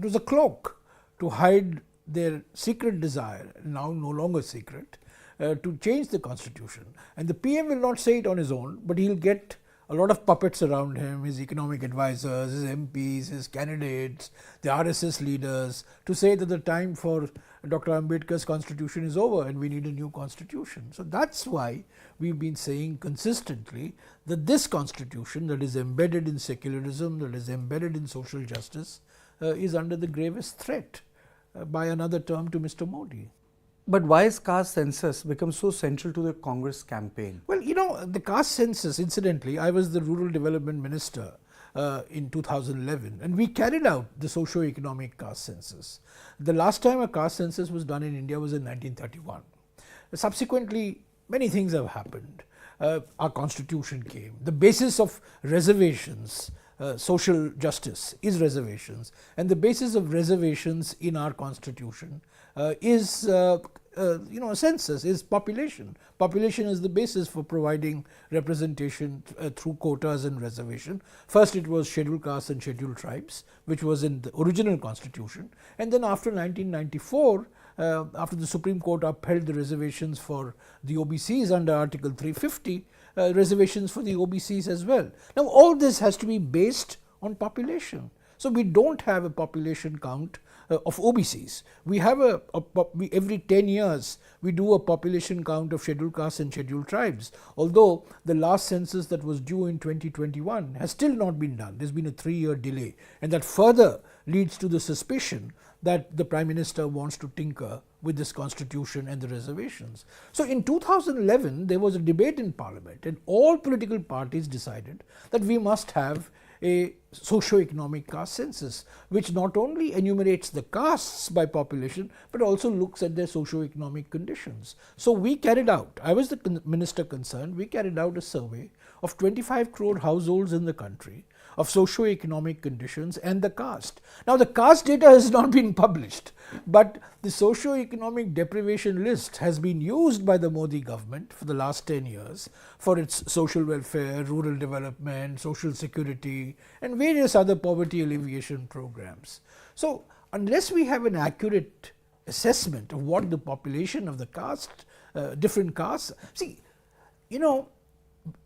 It was a cloak to hide their secret desire, now no longer secret, to change the constitution. And the PM will not say it on his own, but he'll get a lot of puppets around him, his economic advisors, his MPs, his candidates, the RSS leaders, to say that the time for Dr. Ambedkar's constitution is over and we need a new constitution. So that's why we've been saying consistently that this constitution that is embedded in secularism, that is embedded in social justice, is under the gravest threat by another term to Mr. Modi. But why has caste census become so central to the Congress campaign? Well, you know, the caste census, incidentally, I was the rural development minister in 2011, and we carried out the socio-economic caste census. The last time a caste census was done in India was in 1931. Subsequently, many things have happened. Our constitution came. The basis of reservations, social justice is reservations, and the basis of reservations in our constitution is a census, is population. Population is the basis for providing representation through quotas and reservation. First it was scheduled castes and scheduled tribes, which was in the original constitution, and then after 1994, after the Supreme Court upheld the reservations for the OBCs under Article 350, reservations for the OBCs as well. Now all this has to be based on population. So we don't have a population count of OBCs. We have every 10 years we do a population count of scheduled castes and scheduled tribes, although the last census that was due in 2021 has still not been done. There's been a 3-year delay, and that further leads to the suspicion that the Prime Minister wants to tinker with this constitution and the reservations. So in 2011 there was a debate in Parliament, and all political parties decided that we must have a socio-economic caste census, which not only enumerates the castes by population, but also looks at their socio-economic conditions. So we carried out, I was the minister concerned, we carried out a survey of 25 crore households in the country of socio-economic conditions and the caste. Now the caste data has not been published, but the socio-economic deprivation list has been used by the Modi government for the last 10 years for its social welfare, rural development, social security, and various other poverty alleviation programs. So unless we have an accurate assessment of what the population of the caste, different castes, see, you know,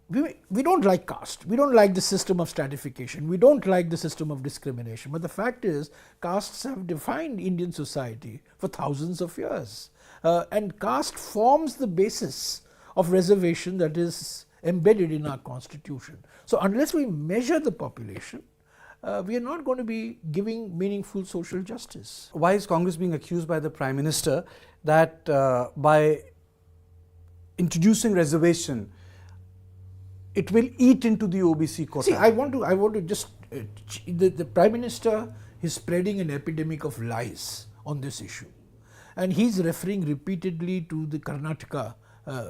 we don't like caste, we don't like the system of stratification, we don't like the system of discrimination, but the fact is castes have defined Indian society for thousands of years, and caste forms the basis of reservation that is embedded in our constitution. So unless we measure the population, we are not going to be giving meaningful social justice. Why is Congress being accused by the Prime Minister that by introducing reservation, it will eat into the OBC quota? See, I want to just, the Prime Minister is spreading an epidemic of lies on this issue, and he's referring repeatedly to the Karnataka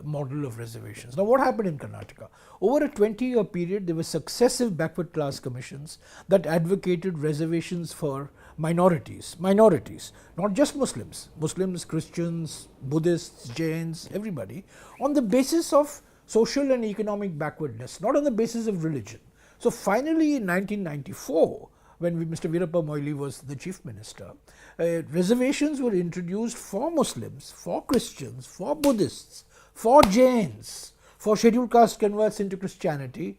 model of reservations. Now what happened in Karnataka? Over a 20-year period, there were successive backward class commissions that advocated reservations for minorities, not just Muslims, Christians, Buddhists, Jains, everybody, on the basis of social and economic backwardness, not on the basis of religion. So finally in 1994, when Mr. Veerappa Moily was the chief minister, reservations were introduced for Muslims, for Christians, for Buddhists, for Jains, for scheduled caste converts into Christianity,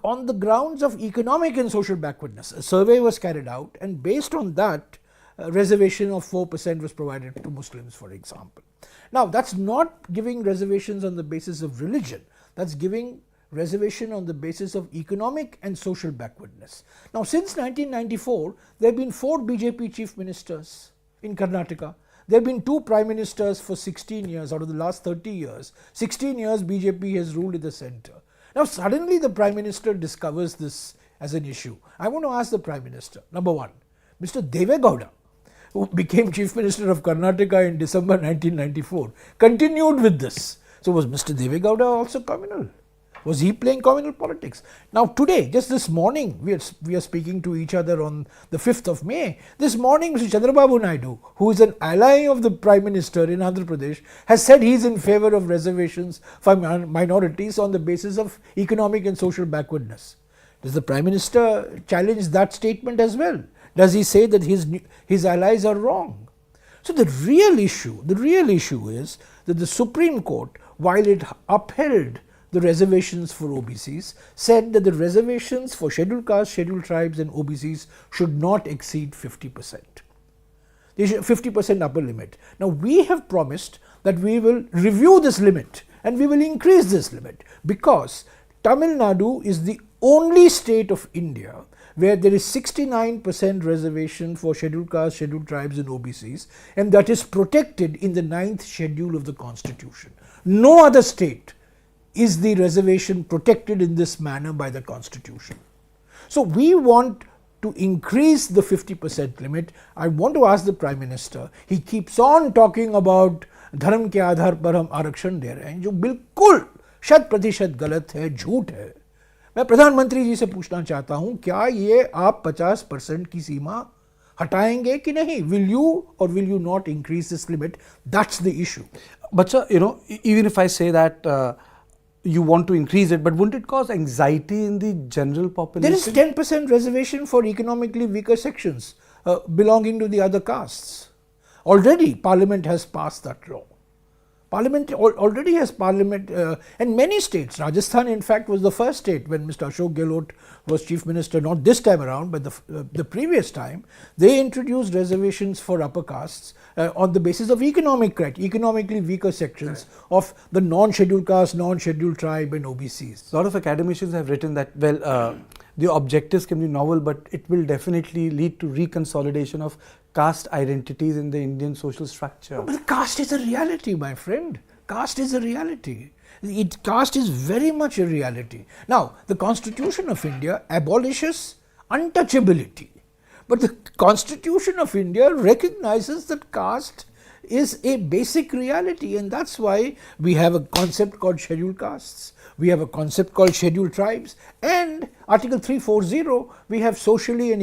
on the grounds of economic and social backwardness. A survey was carried out, and based on that, a reservation of 4% was provided to Muslims, for example. Now that's not giving reservations on the basis of religion, that's giving reservation on the basis of economic and social backwardness. Now since 1994, there have been 4 BJP chief ministers in Karnataka. There have been 2 prime ministers for 16 years out of the last 30 years. 16 years BJP has ruled in the center. Now suddenly the Prime Minister discovers this as an issue. I want to ask the Prime Minister, number one, Mr. Deve Gowda, who became Chief Minister of Karnataka in December 1994, continued with this. So was Mr. Deve Gowda also communal? Was he playing communal politics? Now today, just this morning, we are speaking to each other on the 5th of May. This morning, Mr. Chandrababu Naidu, who is an ally of the Prime Minister in Andhra Pradesh, has said he is in favor of reservations for minorities on the basis of economic and social backwardness. Does the Prime Minister challenge that statement as well? does he say that his allies are wrong? So the real issue is that the Supreme Court, while it upheld the reservations for OBCs, said that the reservations for scheduled castes, scheduled tribes and OBCs should not exceed 50%. 50% upper limit. Now we have promised that we will review this limit and we will increase this limit, because Tamil Nadu is the only state of India where there is 69% reservation for scheduled castes, scheduled tribes and OBCs, and that is protected in the 9th schedule of the Constitution. No other state is the reservation protected in this manner by the Constitution. So we want to increase the 50% limit. I want to ask the Prime Minister, he keeps on talking about धर्म के आधार पर हम आरक्षण दे रहे हैं, जो बिल्कुल 100% गलत है, झूठ है। मैं प्रधानमंत्री जी से पूछना चाहता हूं, क्या ये आप 50% की सीमा हटाएंगे कि नहीं? Will you or will you not increase this limit? That's the issue. But sir, even if I say that you want to increase it, but wouldn't it cause anxiety in the general population? There is 10% reservation for economically weaker sections belonging to the other castes. Already Parliament has passed that law. Parliament already has and many states. Rajasthan in fact was the first state when Mr. Ashok Gehlot was Chief Minister, not this time around but the previous time. They introduced reservations for upper castes on the basis of economically weaker sections of the non-scheduled caste, non-scheduled tribe and OBCs. A lot of academicians have written that, well, the objectives can be novel, but it will definitely lead to reconsolidation of caste identities in the Indian social structure. But caste is a reality, my friend. Caste is a reality. Caste is very much a reality. Now, the Constitution of India abolishes untouchability. But the Constitution of India recognizes that caste is a basic reality, and that's why we have a concept called scheduled castes. We have a concept called scheduled tribes, and Article 340, we have socially and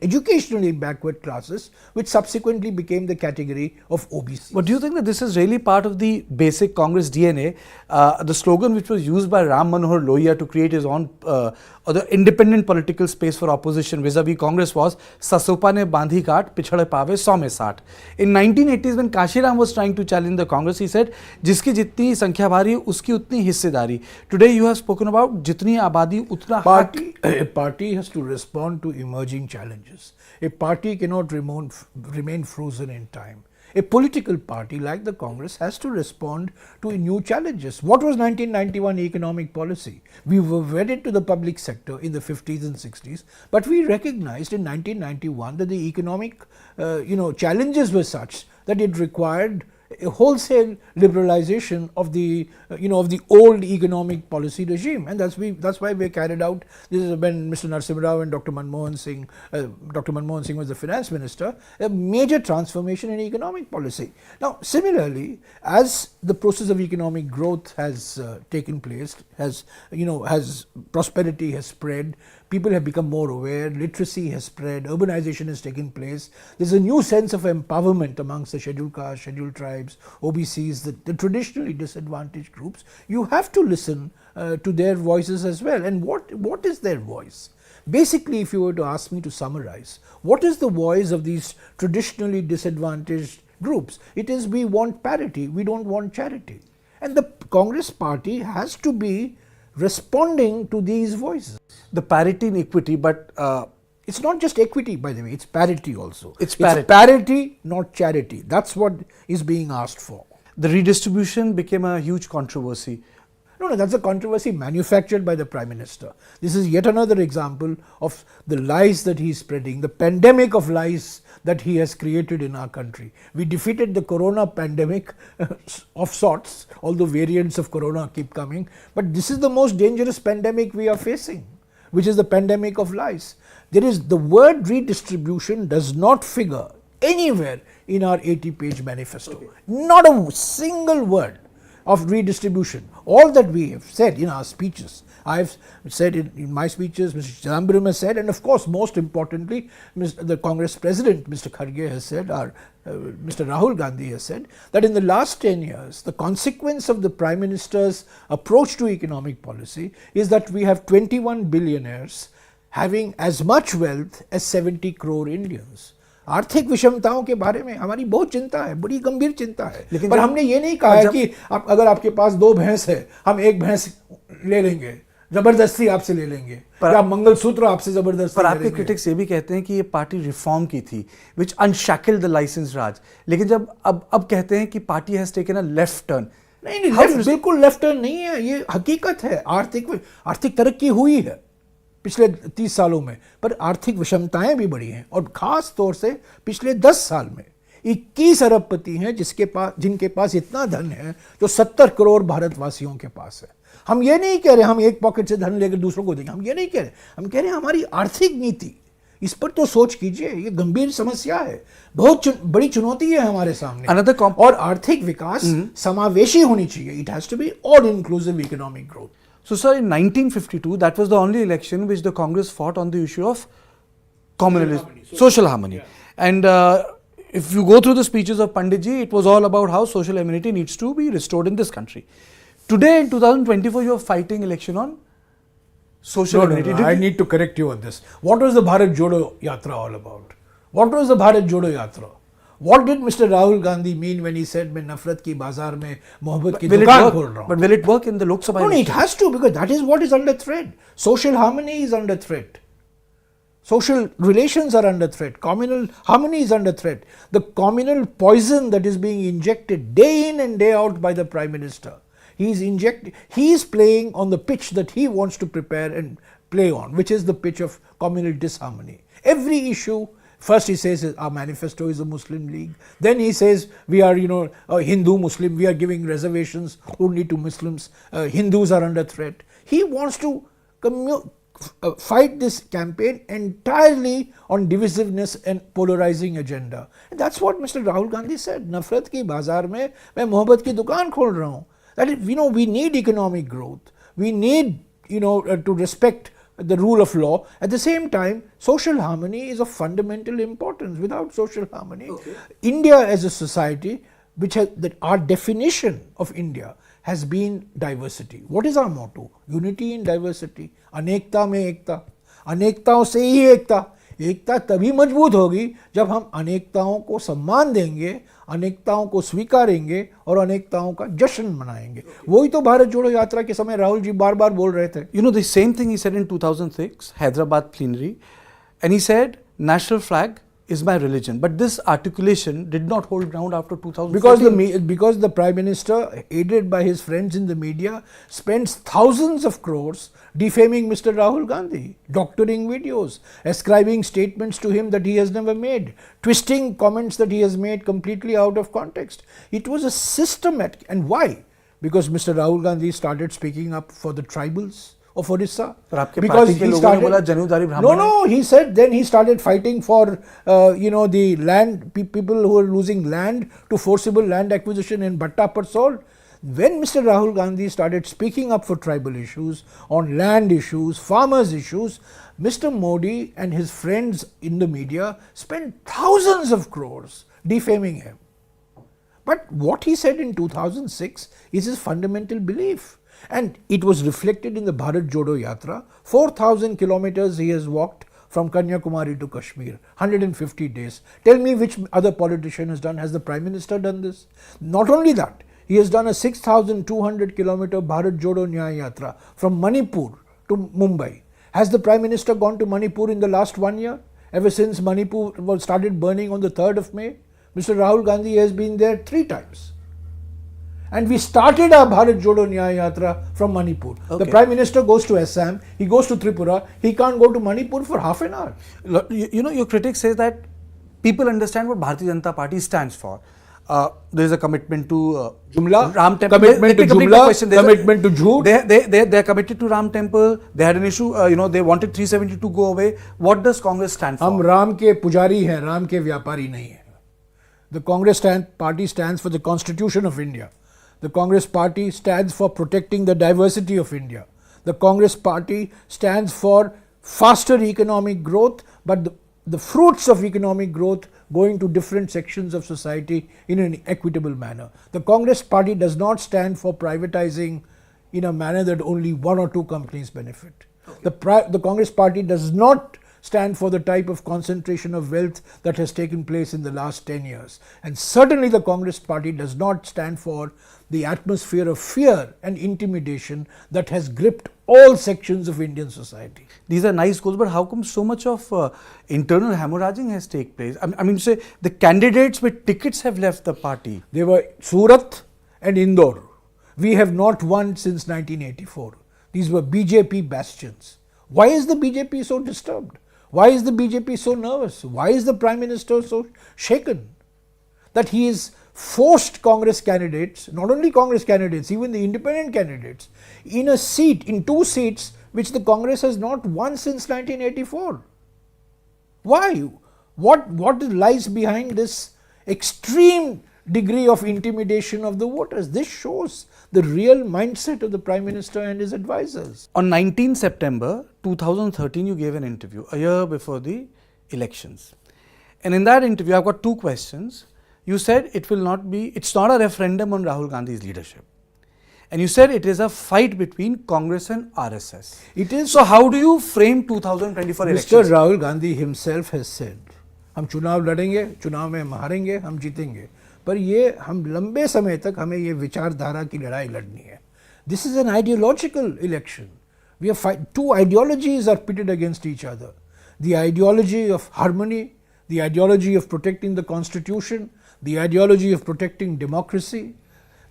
educationally backward classes, which subsequently became the category of OBC. But do you think that this is really part of the basic Congress DNA? The slogan which was used by Ram Manohar Lohia to create his own the independent political space for opposition vis-a-vis Congress was Sasopa ne bandhi kaat, pichhade paave 100 mein 60. In 1980s, when Kashiram was trying to challenge the Congress, he said, जिसकी जितनी संख्या भारी उसकी उतनी हिस्सेदारी. Today you have spoken about जितनी आबादी उतना A party has to respond to emerging challenges. A party cannot remain frozen in time. A political party like the Congress has to respond to new challenges. What was 1991 economic policy? We were wedded to the public sector in the 50s and 60s, but we recognized in 1991 that the economic challenges were such that it required a wholesale liberalization of the old economic policy regime, and that's why we carried out. This is when Mr. Narasimha Rao and Dr. Manmohan Singh was the finance minister, a major transformation in economic policy. Now, similarly, as the process of economic growth has taken place, has prosperity has spread, people have become more aware, literacy has spread, urbanization has taken place. There's a new sense of empowerment amongst the scheduled castes, scheduled tribes, OBCs, the traditionally disadvantaged groups. You have to listen to their voices as well. And what is their voice? Basically, if you were to ask me to summarize, what is the voice of these traditionally disadvantaged groups? It is, we want parity, we don't want charity. And the Congress party has to be responding to these voices. The parity and equity, but it's not just equity, by the way, it's parity also. It's parity. Parity, not charity. That's what is being asked for. The redistribution became a huge controversy. No, that's a controversy manufactured by the Prime Minister. This is yet another example of the lies that he is spreading, the pandemic of lies that he has created in our country. We defeated the corona pandemic of sorts, although variants of corona keep coming, but this is the most dangerous pandemic we are facing, which is the pandemic of lies. The word redistribution does not figure anywhere in our 80-page manifesto. Okay. Not a single word of redistribution. All that we have said in our speeches, I have said in my speeches, Mr. Jairam has said, and of course most importantly, the Congress President, Mr. Kartikeya has said, Mr. Rahul Gandhi has said, that in the last 10 years, the consequence of the Prime Minister's approach to economic policy is that we have 21 billionaires having as much wealth as 70 crore Indians. आर्थिक विषमताओं के बारे में हमारी बहुत चिंता है, बड़ी गंभीर चिंता है, पर हमने ये नहीं कहा है कि अगर आपके पास 2 भैंस है, हम 1 भैंस ले लेंगे, जबरदस्ती आपसे ले लेंगे, या मंगलसूत्र आपसे जबरदस्ती। पर आपके क्रिटिक्स ये भी कहते हैं कि ये पार्टी रिफॉर्म की थी, विच अनशैकल्ड द लाइसेंस राज, लेकिन जब अब कहते हैं कि party has taken a left turn. नहीं, लेफ्ट बिल्कुल लेफ्ट टर्न नहीं है, ये हकीकत है। आर्थिक तरक्की हुई है पिछले 30 सालों में, पर आर्थिक विषमताएं भी बढ़ी हैं, और खास तौर से पिछले 10 साल में 21 अरबपति हैं जिनके पास इतना धन है जो 70 करोड़ भारतवासियों के पास है। हम ये नहीं कह रहे हम एक पॉकेट से धन लेकर दूसरों को देंगे, हम ये नहीं कह रहे, हम कह रहे हैं हमारी आर्थिक नीति, इस पर तो सोच कीजिए। ये गंभीर समस्या है, बहुत बड़ी चुनौती है हमारे सामने। और आर्थिक विकास समावेशी होनी चाहिए, it has to be all inclusive economic growth. So, sir, in 1952, that was the only election which the Congress fought on the issue of communalism, social harmony. Yeah. And if you go through the speeches of Panditji, it was all about how social amenity needs to be restored in this country. Today, in 2024, you are fighting election on social amenity. No, I need to correct you on this. What was the Bharat Jodo Yatra all about? What was the Bharat Jodo Yatra? What did Mr. Rahul Gandhi mean when he said मैं नफरत की बाजार में मोहब्बत की दुकान खोल रहा हूँ? But will it work in the Lok Sabha? No, it has to, because that is what is under threat. Social harmony is under threat. Social relations are under threat. Communal harmony is under threat. The communal poison that is being injected day in and day out by the Prime Minister. He is playing on the pitch that he wants to prepare and play on, which is the pitch of communal disharmony. Every issue, first he says our manifesto is a Muslim League. Then he says we are, Hindu Muslim, we are giving reservations only to Muslims. Hindus are under threat. He wants to fight this campaign entirely on divisiveness and polarizing agenda. And that's what Mr. Rahul Gandhi said. नफरत की बाजार में मैं मोहब्बत की दुकान खोल रहा हूँ. That is, we need economic growth. We need, to respect the rule of law. At the same time, social harmony is of fundamental importance. Without social harmony, India as a society, our definition of India has been diversity. What is our motto? Unity in diversity. अनेकता में एकता. अनेकताओं से ही एकता. एकता तभी मजबूत होगी जब हम अनेकताओं को सम्मान देंगे, अनेकताओं को स्वीकारेंगे और अनेकताओं का जश्न मनाएंगे. वही तो भारत जोड़ो यात्रा के समय राहुल जी बार बार बोल रहे थे. You know, the same thing he said in 2006 Hyderabad plenary, and he said national flag is my religion, but this articulation did not hold ground after 2014 because the Prime Minister, aided by his friends in the media, spends thousands of crores defaming Mr. Rahul Gandhi, doctoring videos, ascribing statements to him that he has never made, twisting comments that he has made completely out of context. It was a systematic. And why? Because Mr. Rahul Gandhi started speaking up for the tribals of Odisha. Because he started, he said then he started fighting for the land, people who are losing land to forcible land acquisition in Bhatta Parsol. When Mr. Rahul Gandhi started speaking up for tribal issues, on land issues, farmers issues, Mr. Modi and his friends in the media spent thousands of crores defaming him. But what he said in 2006 is his fundamental belief. And it was reflected in the Bharat Jodo Yatra. 4,000 kilometers he has walked from Kanyakumari to Kashmir, 150 days. Tell me which other politician has done. Has the Prime Minister done this? Not only that, he has done a 6,200 kilometer Bharat Jodo Nyaya Yatra from Manipur to Mumbai. Has the Prime Minister gone to Manipur in the last 1 year? Ever since Manipur was started burning on the 3rd of May, Mr. Rahul Gandhi has been there 3 times. And we started our Bharat Jodo Nyaya Yatra from Manipur. The Prime Minister goes to Assam, he goes to Tripura, he can't go to Manipur for half an hour. Your critics say that people understand what Bharatiya Janata Party stands for. There is a commitment to Jumla, Ram Temple. Commitment to Jumla, commitment to Jhoot. They are committed to Ram Temple. They had an issue, they wanted 370 to go away. What does Congress stand for? हम राम के पुजारी हैं, राम के व्यापारी नहीं हैं. The Congress party stands for the Constitution of India. The Congress party stands for protecting the diversity of India. The Congress party stands for faster economic growth, but the fruits of economic growth going to different sections of society in an equitable manner. The Congress party does not stand for privatizing in a manner that only 1 or 2 companies benefit. The Congress party does not stand for the type of concentration of wealth that has taken place in the last 10 years. And certainly the Congress party does not stand for the atmosphere of fear and intimidation that has gripped all sections of Indian society. These are nice goals, but how come so much of internal hemorrhaging has taken place? I mean, say the candidates with tickets have left the party. They were Surat and Indore. We have not won since 1984. These were BJP bastions. Why is the BJP so disturbed? Why is the BJP so nervous? Why is the Prime Minister so shaken that he is forced Congress candidates, not only Congress candidates, even the independent candidates, in a seat, in 2 seats, which the Congress has not won since 1984? Why? What lies behind this extreme degree of intimidation of the voters? This shows the real mindset of the Prime Minister and his advisors. On 19 September 2013, you gave an interview, a year before the elections. And in that interview, I've got 2 questions. You said it's not a referendum on Rahul Gandhi's leadership. And you said it is a fight between Congress and RSS. It is. So how do you frame 2024 elections? Mr. Rahul Gandhi himself has said, हम चुनाव लड़ेंगे, चुनाव में हम हारेंगे, हम जीतेंगे. पर ये हम लंबे समय तक हमें ये विचारधारा की लड़ाई लड़नी है. This is an ideological election. We are 2 ideologies are pitted against each other. The ideology of harmony, the ideology of protecting the constitution, the ideology of protecting democracy,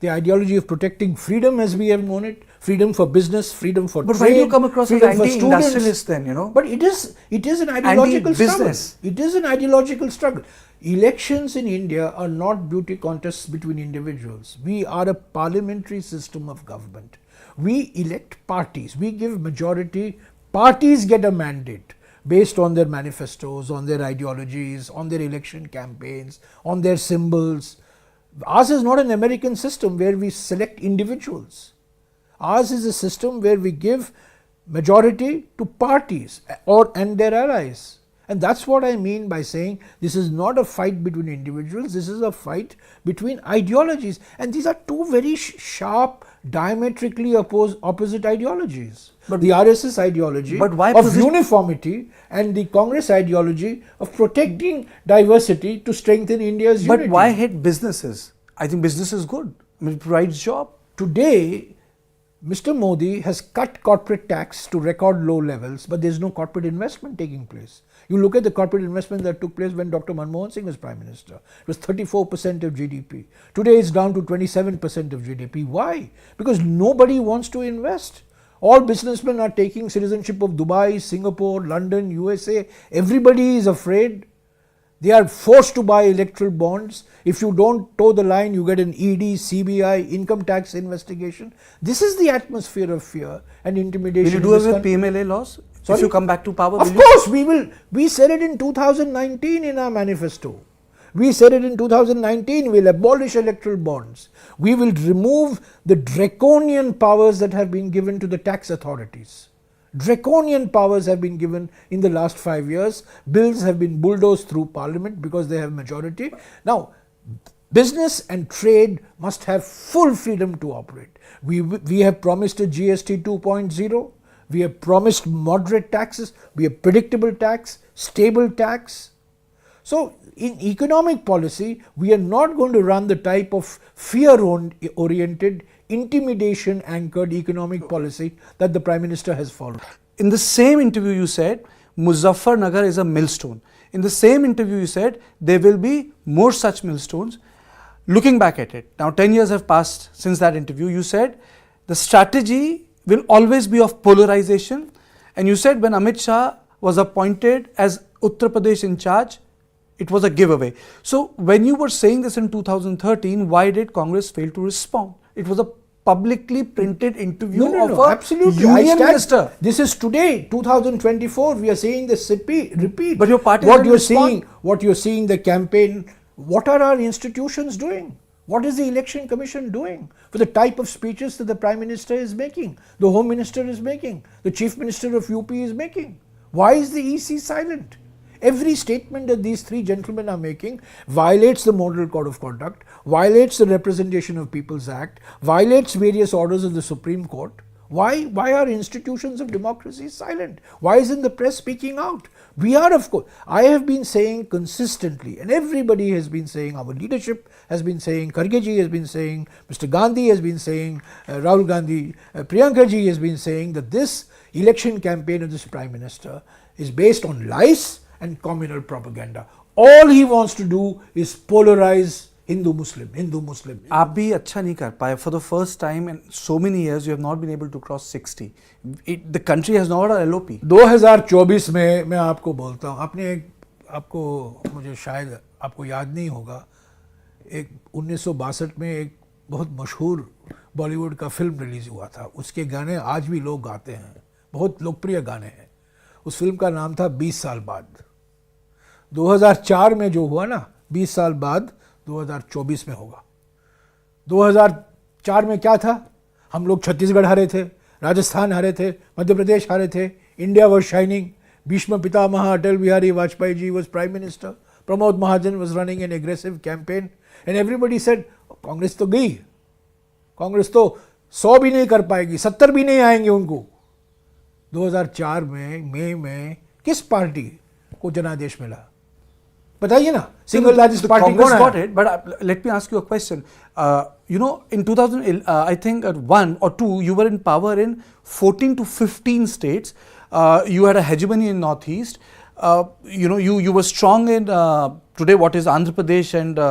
the ideology of protecting freedom as we have known it, freedom for business, freedom for but trade. But why do you come across as freedom for anti-industrialist then, you know? But it is an ideological struggle. It is an ideological struggle. Elections in India are not beauty contests between individuals. We are a parliamentary system of government. We elect parties. We give majority. Parties get a mandate based on their manifestos, on their ideologies, on their election campaigns, on their symbols. Ours is not an American system where we select individuals. Ours is a system where we give majority to parties and their allies. And that's what I mean by saying this is not a fight between individuals, this is a fight between ideologies. And these are 2 very sharp, diametrically opposite ideologies. But the RSS ideology of uniformity and the Congress ideology of protecting diversity to strengthen India's unity. But why hate businesses? I think business is good. I mean, it provides job. Today, Mr. Modi has cut corporate tax to record low levels, but there is no corporate investment taking place. You look at the corporate investment that took place when Dr. Manmohan Singh was Prime Minister. It was 34% of GDP. Today it's down to 27% of GDP. Why? Because nobody wants to invest. All businessmen are taking citizenship of Dubai, Singapore, London, USA. Everybody is afraid. They are forced to buy electoral bonds. If you don't toe the line, you get an ED, CBI, income tax investigation. This is the atmosphere of fear and intimidation. Will you do away with PMLA laws? Sorry? If you come back to power? Of course we will. We said it in 2019 in our manifesto. We said it in 2019, we will abolish electoral bonds. We will remove the draconian powers that have been given to the tax authorities. Draconian powers have been given in the last 5 years. Bills have been bulldozed through parliament because they have majority. Now, business and trade must have full freedom to operate. We have promised a GST 2.0. We have promised moderate taxes. We have predictable tax, stable tax. So, in economic policy, we are not going to run the type of fear-oriented, intimidation-anchored economic policy that the Prime Minister has followed. In the same interview you said, Muzaffarnagar is a millstone. In the same interview you said, there will be more such millstones. Looking back at it, now 10 years have passed since that interview, you said the strategy will always be of polarization. And you said when Amit Shah was appointed as Uttar Pradesh in charge, it was a giveaway. So when you were saying this in 2013, why did Congress fail to respond? It was a publicly printed interview of a absolutely. union minister. This is today, 2024. We are saying this repeat. But your party what you're seeing the campaign. What are our institutions doing? What is the Election Commission doing for the type of speeches that the Prime Minister is making, the Home Minister is making, the Chief Minister of UP is making? Why is the EC silent? Every statement that these 3 gentlemen are making violates the Model Code of Conduct, violates the Representation of People's Act, violates various orders of the Supreme Court. Why are institutions of democracy silent? Why isn't the press speaking out? We are, of course. I have been saying consistently, and everybody has been saying, our leadership has been saying, Kharge ji has been saying, Mr. Gandhi has been saying, Rahul Gandhi, Priyanka ji has been saying that this election campaign of this Prime Minister is based on lies and communal propaganda. All he wants to do is polarize Hindu Muslim, Hindu Muslim. आप भी अच्छा नहीं कर पाए. For the first time in so many years, you have not been able to cross 60. The country has not a LOP. 2024 में मैं आपको बोलता हूँ, आपको मुझे शायद आपको याद नहीं होगा, एक 1962 में एक बहुत मशहूर बॉलीवुड का फिल्म रिलीज हुआ था. उसके गाने आज भी लोग गाते हैं, बहुत लोकप्रिय गाने हैं. उस फिल्म का नाम था 20 साल बाद. 2004 में जो हुआ ना, 20 साल बाद 2024 में होगा. 2004 में क्या था? हम लोग छत्तीसगढ़ हारे थे, राजस्थान हारे थे, मध्य प्रदेश हारे थे. India was shining. Bhishma Pitamah Atal Bihari Vajpayee ji was prime minister. Pramod Mahajan was running an aggressive campaign and everybody said Congress तो गई, कांग्रेस तो 100 भी नहीं कर पाएगी, 70 भी नहीं आएंगे उनको. 2004 में मई में किस पार्टी को जनादेश मिला? बताइए ना. Single largest party Congress got it, but let me ask you a question. In 2000, I think at 1 or 2, you were in power in 14 to 15 states. You had a hegemony in Northeast. You were strong in today what is Andhra Pradesh and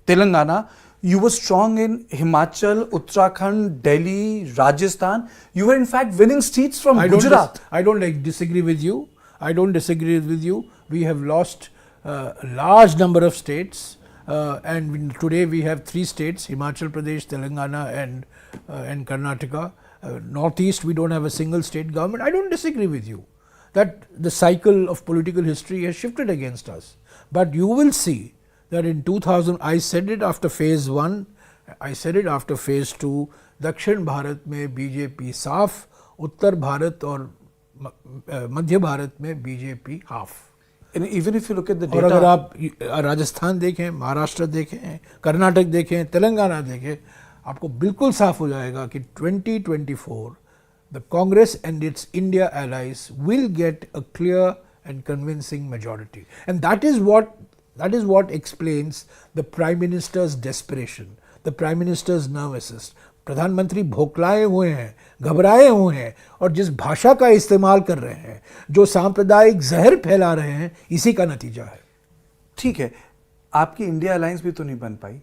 Telangana. You were strong in Himachal, Uttarakhand, Delhi, Rajasthan. You were in fact winning seats from Gujarat. I don't disagree with you. I don't disagree with you. We have lost a large number of states, and today we have 3 states: Himachal Pradesh, Telangana, and Karnataka. Northeast, we don't have a single state government. I don't disagree with you that the cycle of political history has shifted against us. But you will see that in 2000, I said it after phase 1, I said it after phase 2, दक्षिण भारत में BJP साफ, उत्तर भारत और मध्य भारत में BJP half. And even if you look at the और data, अगर आप राजस्थान देखें, महाराष्ट्र देखें, कर्नाटक देखें, तेलंगाना देखें, आपको बिल्कुल साफ हो जाएगा कि 2024 the Congress and its India allies will get a clear and convincing majority. And that is what explains the Prime Minister's desperation, the Prime Minister's nervousness. प्रधानमंत्री भोकलाए हुए हैं, घबराए हुए हैं और जिस भाषा का इस्तेमाल कर रहे हैं, जो सांप्रदायिक जहर फैला रहे हैं, इसी का नतीजा है. ठीक है, आपकी इंडिया अलायंस भी तो नहीं बन पाई.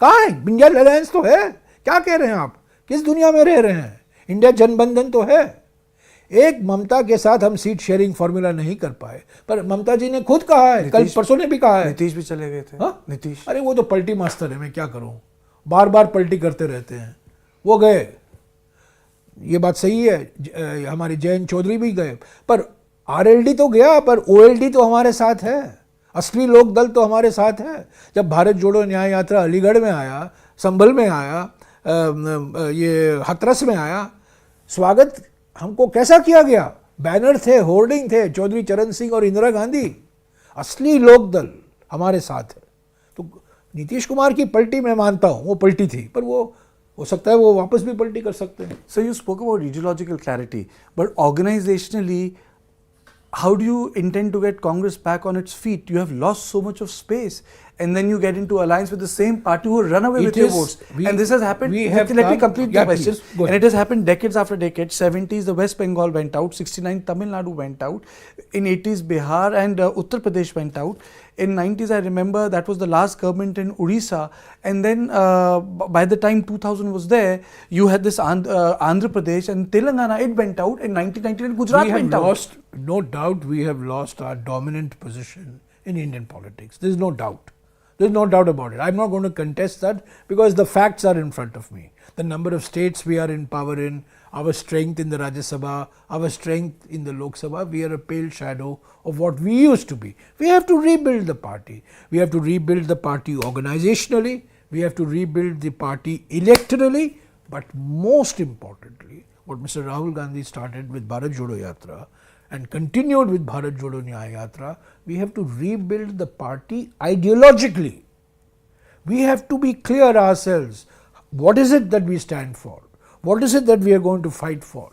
कहाँ है? इंडिया अलायंस तो है. क्या कह रहे हैं आप? किस दुनिया में रह रहे हैं? इंडिया जनबंधन तो है. एक ममता के साथ हम सीट शेयरिंग फॉर्मूला नहीं कर पाए, पर ममता जी ने खुद कहा है, कल परसों ने भी कहा है. नीतीश भी चले गए थे. हाँ? नीतीश, अरे वो तो पलटी मास्टर है, मैं क्या करूं, बार बार पलटी करते रहते हैं. वो गए, ये बात सही है. हमारे जयंत चौधरी भी गए, पर आरएलडी तो गया, पर ओएलडी तो हमारे साथ है. असली लोक दल तो हमारे साथ है. जब भारत जोड़ो न्याय यात्रा अलीगढ़ में आया, संभल में आया, ये हाथरस में आया, स्वागत हमको कैसा किया गया? बैनर थे, होर्डिंग थे, चौधरी चरण सिंह और इंदिरा गांधी. असली लोक दल हमारे साथ है. तो नीतीश कुमार की पलटी मैं मानता हूँ, वो पलटी थी, पर वो हो सकता है वो वापस भी पलटी कर सकते हैं. So you spoke about ideological clarity, but organizationally, how do you intend to get Congress back on its feet? You have lost so much of space, and then you get into alliance with the same party who run away with your votes. And this has happened. Let me complete the question. And it has happened decades after decades. 70s, the West Bengal went out. 69, Tamil Nadu went out. In 80s, Bihar and Uttar Pradesh went out. In 90s, I remember that was the last government in Odisha. And then by the time 2000 was there, you had this Andhra Pradesh and Telangana, it went out. In 1999, Gujarat went out. No doubt we have lost our dominant position in Indian politics. There is no doubt. There is no doubt about it. I am not going to contest that because the facts are in front of me. The number of states we are in power in, our strength in the Rajya Sabha, our strength in the Lok Sabha, we are a pale shadow of what we used to be. We have to rebuild the party. We have to rebuild the party organizationally. We have to rebuild the party electorally. But most importantly, what Mr. Rahul Gandhi started with Bharat Jodo Yatra and continued with Bharat Jodo Nyaya Yatra, we have to rebuild the party ideologically. We have to be clear ourselves. What is it that we stand for? What is it that we are going to fight for?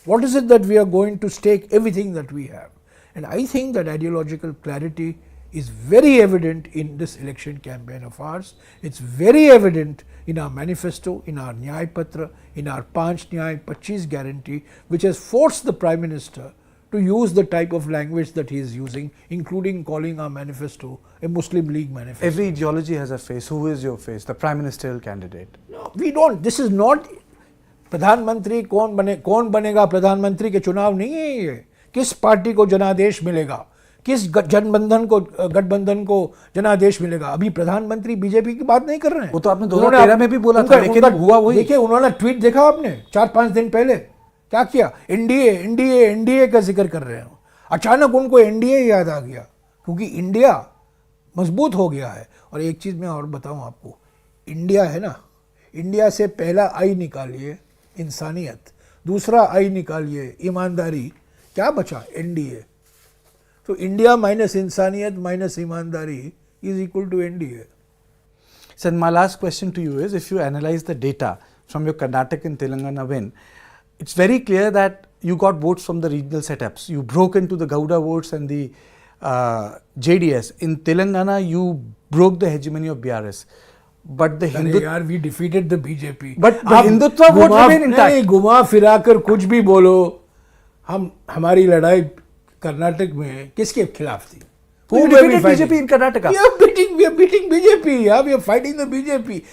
What is it that we are going to stake everything that we have? And I think that ideological clarity is very evident in this election campaign of ours. It's very evident in our manifesto, in our Nyay Patra, in our Panch Nyay 25 guarantee, which has forced the Prime Minister to use the type of language that he is using, including calling our manifesto a Muslim League manifesto. Every ideology has a face. Who is your face? The Prime Ministerial candidate. No, we don't. This is not प्रधानमंत्री कौन बनेगा प्रधानमंत्री के चुनाव नहीं है ये. किस पार्टी को जनादेश मिलेगा, किस गठबंधन को जनादेश मिलेगा. अभी प्रधानमंत्री बीजेपी की बात नहीं कर रहे हैं. वो तो आपने 2013 में भी बोला था, लेकिन हुआ वही. देखिए, उन्होंने ट्वीट देखा आपने 4-5 दिन पहले क्या किया? एनडीए एनडीए एनडीए का जिक्र कर रहे हो. अचानक उनको एनडीए याद आ गया क्योंकि इंडिया मजबूत हो गया है. और एक चीज मैं और बताऊं आपको, इंडिया है ना, इंडिया से पहला आई निकालिए इंसानियत, दूसरा आई निकालिए ईमानदारी, क्या बचा? एनडीए. तो इंडिया माइनस इंसानियत माइनस ईमानदारी is equal to NDA. So my last question to you is, if you analyze the data from your Karnataka and Telangana win, it's very clear that you got votes from the regional setups. You broke into the Gowda votes and the JDS. In Telangana, you broke the hegemony of BRS. But the यार, we defeated the BJP. But the Hindutva vote remain intact. नहीं, घुमा फिरा कर कुछ भी बोलो, हमारी लड़ाई कर्नाटक में किसके खिलाफ थी? Who defeated BJP in Karnataka? We are beating BJP. Yeah, we are fighting the BJP.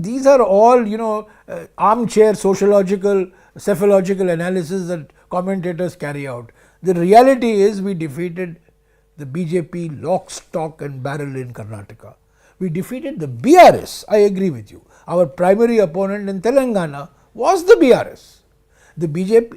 These are all, armchair sociological, cephalogical analysis that commentators carry out. The reality is we defeated the BJP lock, stock and barrel in Karnataka. We defeated the BRS. I agree with you. Our primary opponent in Telangana was the BRS. The BJP,